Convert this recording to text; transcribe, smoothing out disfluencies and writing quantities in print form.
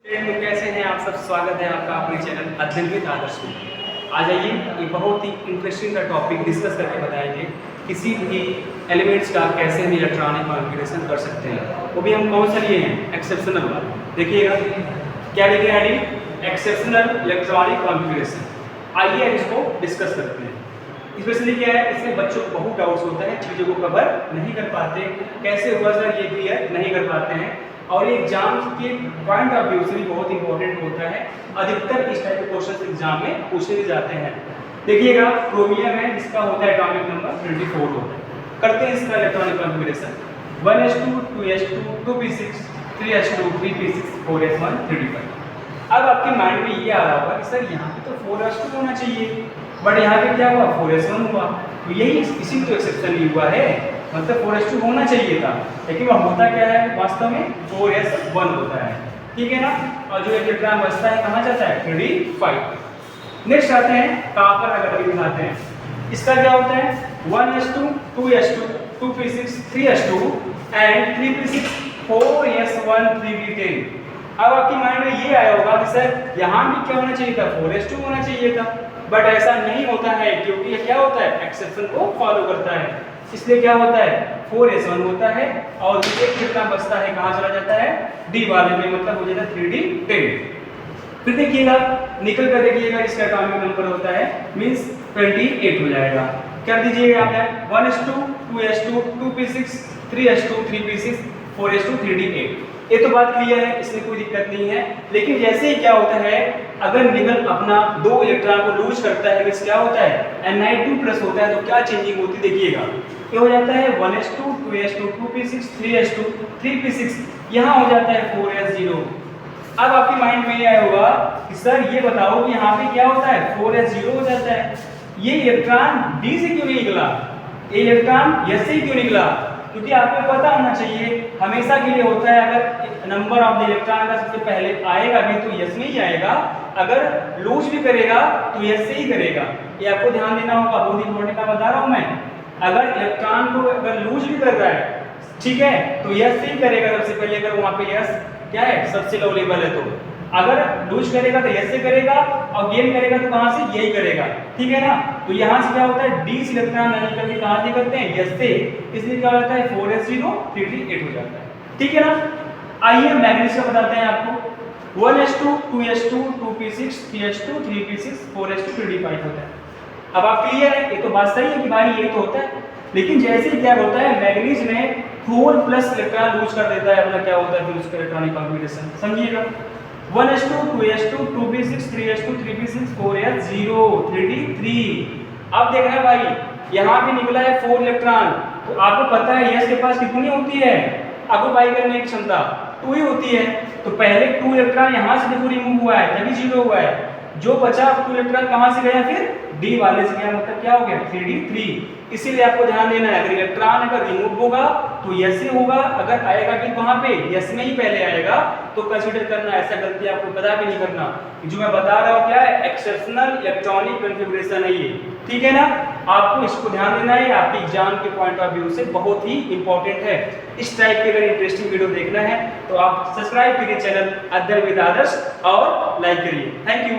तो कैसे हैं आप सब। स्वागत है आपका अपने चैनल अध्ययन विद आदर्श में। आ जाइए, एक बहुत ही इंटरेस्टिंग का टॉपिक डिस्कस करके बताएंगे किसी भी एलिमेंट्स का कैसे हम इलेक्ट्रॉनिक कॉन्फ़िगरेशन कर सकते हैं। वो भी हम कौन सा लिए हैं, एक्सेप्शनल वाला। देखिएगा क्या लिखे हैं, एक्सेप्शनल इलेक्ट्रॉनिक कॉन्फ़िगरेशन। आइए इसको डिस्कस करते हैं। स्पेशली क्या है, इसमें बच्चों को बहुत डाउट्स होता है, चीज़ों को कवर नहीं कर पाते, कैसे हुआ सर ये क्लियर नहीं कर पाते हैं। और ये एग्जाम के पॉइंट ऑफ व्यू से भी बहुत इंपॉर्टेंट होता है। अधिकतर इस टाइप के क्वेश्चन एग्जाम में पूछे भी जाते हैं। देखिएगा क्रोमियम है, इसका होता है एटॉमिक नंबर 24 होता है। करते हैं इसका electronic configuration 1s2 2s2 2p6 3s2 3p6 4s1 3d5। अब आपके माइंड में ये आ रहा होगा कि सर यहाँ पे तो 4s2 होना चाहिए, बट यहाँ पे क्या हुआ 4s1 हुआ। तो यही इसी तो एक्सेप्शन ही हुआ है, मतलब 4s2 होना चाहिए था, लेकिन वह होता क्या है वास्तव में 4s1 होता है। ठीक है ना। और जो इलेक्ट्रॉन बचता है कहाँ जाता है 3d5। नेक्स्ट आते हैं कॉपर अगर दिखाते हैं, इसका क्या होता है 1s2 2s2 2p6 3s2 and 3p6 4s1 3p10। अब आपके माइंड में ये आया होगा कि सर यहाँ भी क्या होना चाहिए था 4s2 होना चाहिए था, बट ऐसा नहीं होता है क्योंकि ये क्या होता है एक्सेप्शन को फॉलो करता है। इसलिए क्या होता है 4s1 होता है और एक कितना बचता है कहाँ चला जाता है डी वाले में, मतलब हो जाता है 3d10। फिर देखिएगा निकल कर देखिएगा इसका एटॉमिक नंबर होता है मींस 28 हो जाएगा। कर दीजिएगा आप 1s2 2s2 2p6 3s2 3p6 4s2 3d8। ये तो बात क्लियर है, इसमें कोई दिक्कत नहीं है। लेकिन जैसे ही क्या होता है अगर निकल अपना दो इलेक्ट्रॉन को लूज करता है मींस क्या होता है Ni2+ होता है, तो क्या चेंजिंग होती है देखिएगा। ये हो जाता है 1s2 2s2 2p6 3s2 3p6, यहाँ हो जाता है 4s0। अब आपके माइंड में ये आया होगा कि सर ये बताओ कि यहाँ पे क्या होता है 4s0 हो जाता है, ये इलेक्ट्रॉन डी से क्यों नहीं निकला, ये इलेक्ट्रॉन एस से क्यों निकला। क्योंकि आपको पता होना चाहिए हमेशा के लिए होता है अगर नंबर ऑफ द इलेक्ट्रॉन का सबसे पहले आएगा भी तो यस में ही आएगा, अगर लूज भी करेगा तो यस से ही करेगा। ये आपको ध्यान देना होगा, बहुत इंपॉर्टेंट का बता रहा हूं मैं। अगर इलेक्ट्रॉन को अगर लूज भी कर रहा है ठीक है तो यस से ही करेगा सबसे पहले, अगर वहां पे यस क्या है सबसे लो लेवल है। तो अगर लूज करेगा तो यस से करेगा और गेन करेगा तो कहां से यही करेगा। ठीक है ना। तो यहां से क्या होता है डी से इलेक्ट्रॉन निकल के कहां से करते हैं यस से, इसलिए क्या होता है 4s0 3d8 हो जाता है। ठीक है ना। आइए मैग्नीज का बताते हैं आपको 1s2 2s2 2p6 3s2 3p6 4s2 3d5 होता है। अब आप क्लियर है, ये तो बात सही है कि भाई ये तो होता है, लेकिन जैसे ही क्या होता है मैग्नीज में 4+ इलेक्ट्रॉन लूज कर देता है, अपना क्या होता है फिर उसका इलेक्ट्रॉनिक कॉन्फ़िगरेशन समझिएगा 1s2 2s2 2p6 3s2 3p6 4s0 3d3। अब देखना भाई यहाँ पे निकला है 4 इलेक्ट्रॉन, तो आपको पता है यस के पास कितनी होती है ऑक्युपाई करने की क्षमता 2 ही होती है। तो पहले 2 इलेक्ट्रॉन यहाँ से देखो रिमूव हुआ है तभी 0 हुआ है, जो बचा 2 इलेक्ट्रॉन कहाँ से गया फिर डी वाले से गया, मतलब क्या हो गया 3d3। इसीलिए आपको ध्यान देना है अगर इलेक्ट्रॉन अगर रिमूव होगा तो यस से होगा, अगर आएगा भी वहां पे यस में ही पहले आएगा तो कंसीडर करना, ऐसा गलती आपको पता भी नहीं करना। जो मैं बता रहा हूँ क्या है एक्सेप्शनल इलेक्ट्रॉनिक कॉन्फ़िगरेशन है ये। ठीक है ना। आपको इसको ध्यान देना है, आपके एग्जाम के पॉइंट ऑफ व्यू से बहुत ही इंपॉर्टेंट है। इस टाइप के अगर इंटरेस्टिंग वीडियो देखना है तो आप सब्सक्राइब करिए चैनल अध्ययन विद आदर्श और लाइक करिए। Thank you.